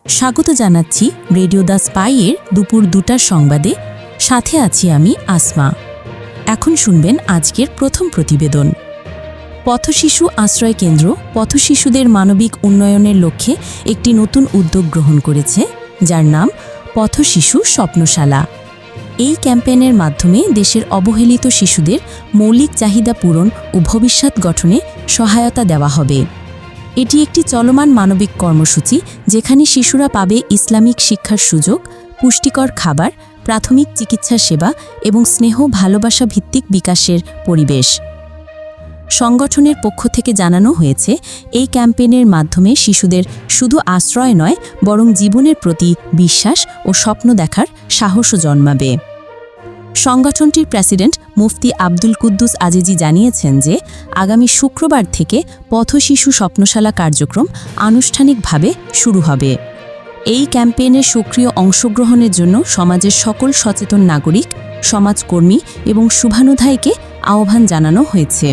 স্বাগত জানাচ্ছি radio the স্পাইয়ের দুপুর ২টার সংবাদে। সাথে আছি আমি আসমা। এখন শুনবেন আজকের প্রথম প্রতিবেদন। পথশিশু আশ্রয় কেন্দ্র পথশিশুদের মানবিক উন্নয়নের লক্ষ্যে একটি নতুন উদ্যোগ গ্রহণ করেছে, যার নাম পথশিশু স্বপ্নশালা। এই ক্যাম্পেইনের মাধ্যমে দেশের অবহেলিত শিশুদের মৌলিক চাহিদা পূরণ ও ভবিষ্যৎ গঠনে সহায়তা দেওয়া হবে। এটি একটি চলমান মানবিক কর্মসূচি, যেখানে শিশুরা পাবে ইসলামিক শিক্ষার সুযোগ, পুষ্টিকর খাবার, প্রাথমিক চিকিৎসা সেবা এবং স্নেহ ভালোবাসা ভিত্তিক বিকাশের পরিবেশ। সংগঠনের পক্ষ থেকে জানানো হয়েছে, এই ক্যাম্পেইনের মাধ্যমে শিশুদের শুধু আশ্রয় নয়, বরং জীবনের প্রতি বিশ্বাস ও স্বপ্ন দেখার সাহসও জন্মাবে। সংগঠনটির প্রেসিডেন্ট মুফতি আব্দুল কুদ্দুস আজিজি জানিয়েছেন যে আগামী শুক্রবার থেকে পথশিশু স্বপ্নশালা কার্যক্রম আনুষ্ঠানিকভাবে শুরু হবে। এই ক্যাম্পেইনের সক্রিয় অংশগ্রহণের জন্য সমাজের সকল সচেতন নাগরিক, সমাজকর্মী এবং শুভানুধ্যায়ীকে আহ্বান জানানো হয়েছে।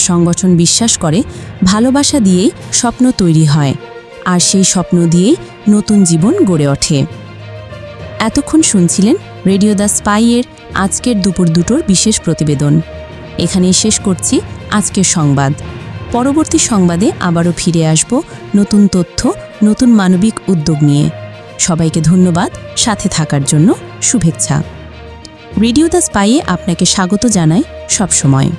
সংগঠন বিশ্বাস করে, ভালোবাসা দিয়েই স্বপ্ন তৈরি হয়, আর সেই স্বপ্ন দিয়েই নতুন জীবন গড়ে ওঠে। এতক্ষণ শুনছিলেন রেডিও দ্য স্পাইয়ের আজকের দুপুর ২টোর বিশেষ প্রতিবেদন। এখানেই শেষ করছি আজকের সংবাদ। পরবর্তী সংবাদে আবারও ফিরে আসব নতুন তথ্য, নতুন মানবিক উদ্যোগ নিয়ে। সবাইকে ধন্যবাদ সাথে থাকার জন্য। শুভেচ্ছা। রেডিও দ্য স্পাইয়ে আপনাকে স্বাগত জানাই সবসময়।